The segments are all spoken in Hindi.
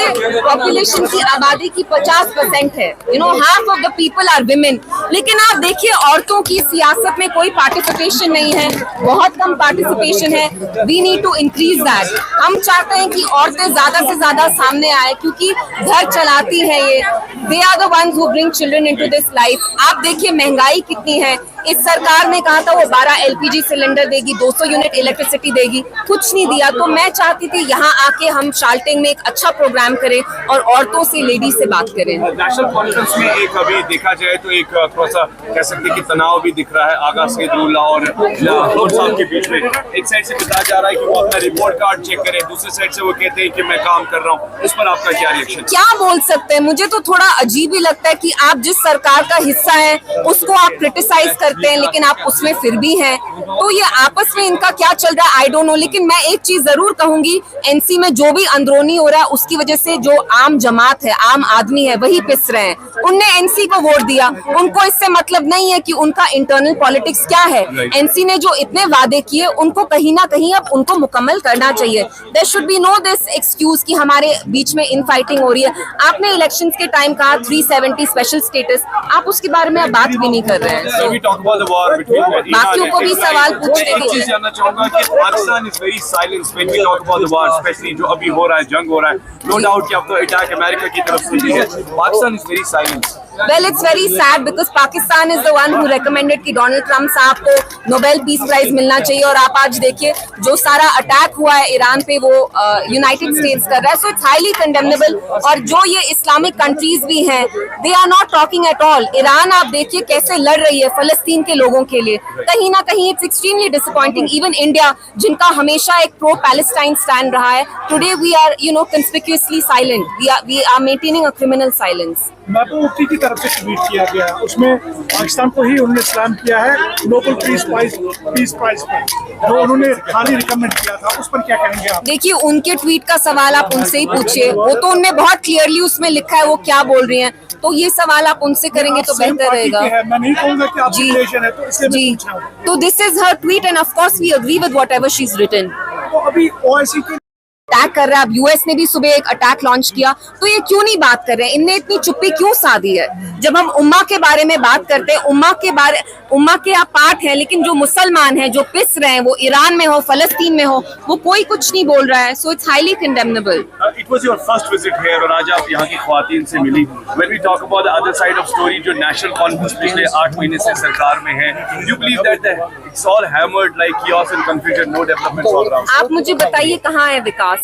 पॉपुलेशन की आबादी की 50% है, half of the people are women. लेकिन आप देखिए औरतों की सियासत में कोई पार्टिसिपेशन नहीं है, बहुत कम पार्टिसिपेशन है। We need to increase that. हम चाहते हैं कि औरतें ज्यादा से ज्यादा सामने आए, क्योंकि घर चलाती है ये, they are the ones who bring children into this life. आप देखिए महंगाई कितनी है। इस सरकार ने कहा था वो 12 LPG सिलेंडर देगी, 200 यूनिट इलेक्ट्रिसिटी देगी, कुछ नहीं दिया। तो मैं चाहती थी यहाँ आके हम शाल्टिंग में एक अच्छा प्रोग्राम करें और औरतों से, लेडीज से बात करें। नेशनल कॉन्फ्रेंस में एक अभी देखा जाए तो एक थोड़ा सा कह सकते हैं कि तनाव भी दिख रहा है आगा सईदुल्लाह और लाहौर साहब के बीच में। एक साइड से बताया जा रहा है कि वो अपना रिपोर्ट कार्ड चेक करें, दूसरी साइड से वो कहते हैं कि मैं काम कर रहा हूँ। इस पर आपका क्या रिएक्शन? क्या बोल सकते हैं, मुझे तो थोड़ा अजीब ही लगता है कि आप जिस सरकार का हिस्सा है उसको आप क्रिटिसाइज करते हैं, लेकिन आप उसमें फिर भी हैं। तो ये आपस में इनका क्या चल रहा है आई डोंट नो। लेकिन मैं एक चीज जरूर कहूंगी, एनसी में जो भी अंदरूनी हो रहा है उसकी वजह से जो आम जमात है, आम आदमी है, वही पिस रहे हैं। उनने एनसी को वोट दिया, उनको इससे मतलब नहीं है कि उनका इंटरनल पॉलिटिक्स क्या है। एनसी ने जो इतने वादे किए उनको कहीं ना कहीं अब उनको मुकम्मल करना चाहिए। There should be no this excuse कि हमारे बीच में इनफाइटिंग हो रही है। आपने इलेक्शंस के टाइम कहा 370 स्पेशल स्टेटस, आप उसके बारे में बात भी नहीं कर रहे हैं। बाकियों को भी सवाल पूछने दीजिए। जानना चाहूंगा कि Pakistan is very silent when we talk about the war, especially जो अभी हो रहा है, जंग हो रहा है। नो डाउट कि अब तो अटैक अमेरिका की तरफ से भी है। Pakistan is very silent. Well, it's very sad because Pakistan is the one who recommended कि डोनाल्ड ट्रम्प साहब को नोबेल पीस प्राइज मिलना चाहिए। और आप आज देखिए जो सारा अटैक हुआ है ईरान पे, वो यूनाइटेड स्टेट्स कर रहा है। So it's highly condemnable. और जो ये इस्लामिक कंट्रीज भी हैं, they are not talking at all. Iran आप देखिए कैसे लड़ रही है फलस्तीन के लोगों के लिए। कहीं ना कहीं it's extremely disappointing. Even India, जिनका हमेशा एक प्रो पैलेस्टाइन स्टैंड रहा है, today we are conspicuously silent. We are maintaining a criminal silence. Mehbooba Mufti की तरफ से ट्वीट किया गया, उसमें पाकिस्तान को ही उन्होंने सलाम किया है नोबेल पीस प्राइज पर, जो उन्होंने हाल ही रिकमेंड किया था। उस पर क्या कहेंगे आप? देखिए उनके ट्वीट का सवाल आप उनसे ही पूछिए, वो तो उनने बहुत क्लियरली उसमें लिखा है वो क्या बोल रही हैं। तो ये सवाल आप उनसे करेंगे तो बेहतर रहेगा। मैं नहीं कहूंगा कि आप रिलेशन है, तो इसलिए मैं पूछ रहा हूं। तो this is her tweet and of course we agree with whatever she is written. तो अभी OIC के अटैक कर रहा है। अब यूएस ने भी सुबह एक अटैक लॉन्च किया, तो ये क्यों नहीं बात कर रहे हैं? इनने इतनी चुप्पी क्यों साधी है? जब हम उम्मा के बारे में बात करते हैं, उम्मा के आप पार्ट हैं, लेकिन जो मुसलमान हैं, जो पिस रहे हैं, वो ईरान में हो, फलस्तीन में हो, वो कोई कुछ नहीं बोल रहा है। So it's highly condemnable. It was your first visit here और आज आप यहाँ की ख्वातीन से मिली। When we talk about the other side of story, जो नेशनल कॉन्फ्रेंस पिछले 8 महीने से सरकार में है, you believe that it's all hammered like chaos and confusion, no development all around? आप मुझे बताइए कहाँ है विकास?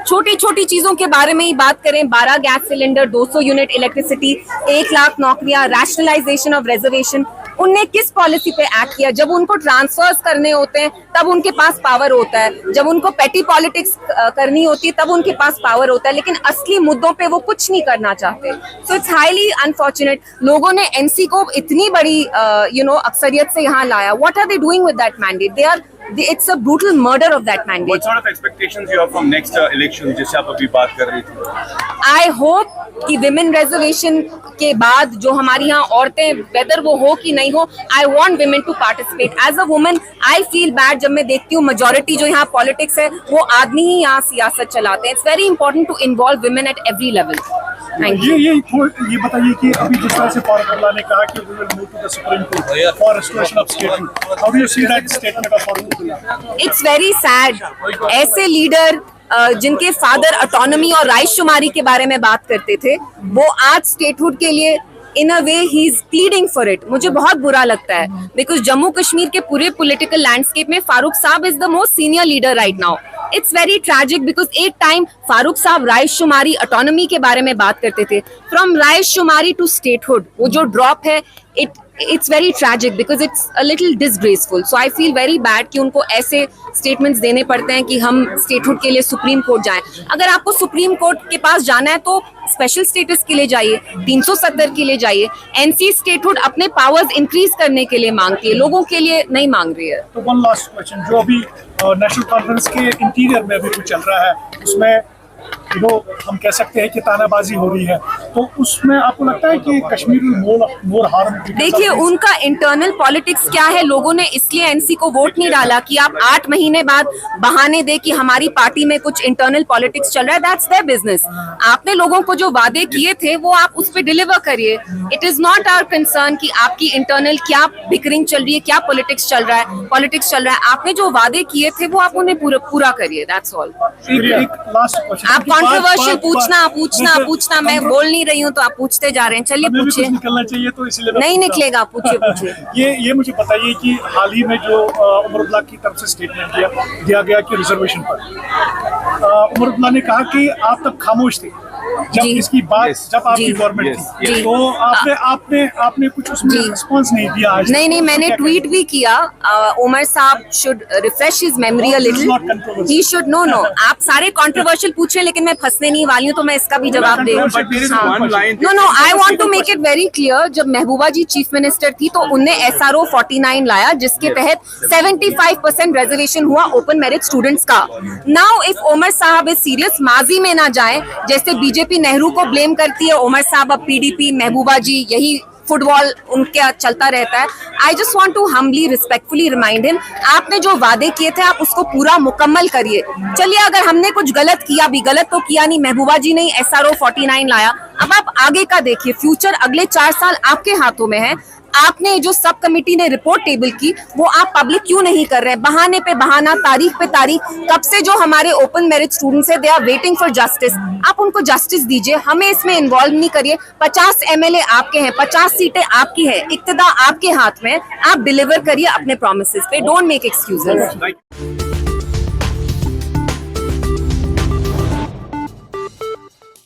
छोटी छोटी चीजों के बारे में ही बात करें, 12 gas cylinder, 200 unit electricity, 1 lakh नौकरियां, रैशनलाइजेशन ऑफ रिजर्वेशन। उनने किस पॉलिसी पे एक्ट किया? जब उनको ट्रांसफर्स करने होते हैं तब उनके पास पावर होता है, जब उनको पेटी पॉलिटिक्स करनी होती है तब उनके पास पावर होता है, लेकिन असली मुद्दों पे वो कुछ नहीं करना चाहते। सो इट्स हाईली अनफॉर्चुनेट। लोगों ने एनसी को इतनी बड़ी अक्सरियत से यहाँ लाया। What are they doing with that mandate? It's a brutal murder of that mandate. What sort of expectations you have from next election, जिससे आप अभी बात कर रही थी? I hope कि women reservation के बाद जो हमारी यहाँ औरतें, whether वो हो कि नहीं हो, I want women to participate. As a woman, I feel bad जब मैं देखती हूँ majority जो यहाँ politics है, वो आदमी ही यहाँ सियासत चलाते हैं. It's very important to involve women at every level. Thank you. ये बताइए कि अभी जिस तरह से फारूक अब्दुल्ला ने कहा कि we will move to the Supreme Court for restoration of statehood. How do you see that statement of Farooq Abdullah? It's very sad. ऐसे लीडर जिनके फादर ऑटोनॉमी और रायशुमारी के बारे में बात करते थे, वो आज स्टेटहुड के लिए in a way he is pleading for it. मुझे बहुत बुरा लगता है, बिकॉज जम्मू कश्मीर के पूरे पॉलिटिकल लैंडस्केप में फारूक साहब is the most senior leader right now. It's very tragic because एक टाइम फारूक साहब रायशुमारी, ऑटोनॉमी के बारे में बात करते थे। फ्रॉम रायशुमारी टू स्टेटहुड वो जो ड्रॉप है, it's very tragic because it's a little disgraceful. So I feel very bad कि उनको ऐसे स्टेटमेंट्स देने पड़ते हैं कि हम स्टेटहुड के लिए सुप्रीम कोर्ट जाएं। अगर आपको सुप्रीम कोर्ट के पास जाना है तो स्पेशल स्टेटस के लिए जाइए, 370 के लिए जाइए। एनसी स्टेटहुड अपने पावर्स इंक्रीज करने के लिए मांगती है, लोगों के लिए नहीं मांग रही है। तो वन लास्ट क्वेश्चन, जो अभी नेशनल कॉन्फ्रेंस के इंटीरियर में अभी कुछ चल रहा है, उसमें हम कह सकते हैं कि तानाबाजी हो रही है। तो उसमें आपको लगता है कि कश्मीर मोर हार्म? देखिए उनका इंटरनल पॉलिटिक्स क्या है, लोगों ने इसलिए एनसी को वोट नहीं डाला कि आप 8 महीने बाद बहाने दे कि हमारी पार्टी में कुछ इंटरनल पॉलिटिक्स चल रहा है। That's their business. आपने लोगों को जो वादे किए थे वो आप उस पर डिलीवर करिए। It is not our concern कि आपकी इंटरनल क्या बिकरिंग चल रही है, क्या पॉलिटिक्स चल रहा है। आपने जो वादे किए थे वो आप उन्हें पूरा करिए। That's all. एक लास्ट क्वेश्चन, आप कंट्रोवर्शियल पूछना मैं बोल नहीं रही हूँ तो आप पूछते जा रहे हैं। चलिए पूछिए। निकलना चाहिए तो इसलिए नहीं निकलेगा, पूछिए। ये मुझे बताइए कि हाल ही में जो उमर अब्दुल्ला की तरफ से स्टेटमेंट दिया गया कि रिजर्वेशन पर उमर अब्दुल्ला ने कहा कि आप तब खामोश थे जब इसकी बात जब आपकी गवर्नमेंट थी, तो आपने कुछ उसमें रिस्पांस नहीं दिया आज। नहीं मैंने ट्वीट भी किया। उमर साहब should refresh his memory a little. He should know आप सारे कंट्रोवर्शियल पूछे लेकिन मैं फंसने नहीं वाली हूँ, तो मैं इसका भी जवाब दे। No I want to make it very clear. जब महबूबा जी चीफ मिनिस्टर थी तो उनने SRO 49 लाया जिसके तहत 75% रिजर्वेशन हुआ ओपन मेरिट स्टूडेंट्स का। नाउ इफ उमर साहब इज सीरियस, माजी में ना जाए। जैसे बीजेपी नेहरू को ब्लेम करती है, उमर साहब अब PDP, महबूबा जी, यही फुटबॉल उनके चलता रहता है। I just want to humbly respectfully remind him, आपने जो वादे किए थे आप उसको पूरा मुकम्मल करिए। चलिए अगर हमने कुछ गलत किया भी, गलत तो किया नहीं, महबूबा जी ने SRO 49 लाया। अब आप आगे का देखिए, फ्यूचर अगले 4 साल आपके हाथों में है। आपने जो सब कमेटी ने रिपोर्ट टेबल की वो आप पब्लिक क्यों नहीं कर रहे हैं? बहाने पे बहाना, तारीख पे तारीख। कब से जो हमारे ओपन मेरिट स्टूडेंट्स है they are waiting for justice. आप उनको जस्टिस दीजिए, हमें इसमें इन्वॉल्व नहीं करिए। 50 MLA आपके हैं, 50 सीटें आपकी हैं, इक्तदा आपके हाथ में। आप डिलीवर करिए अपने प्रोमिसेस पे। Don't make excuses.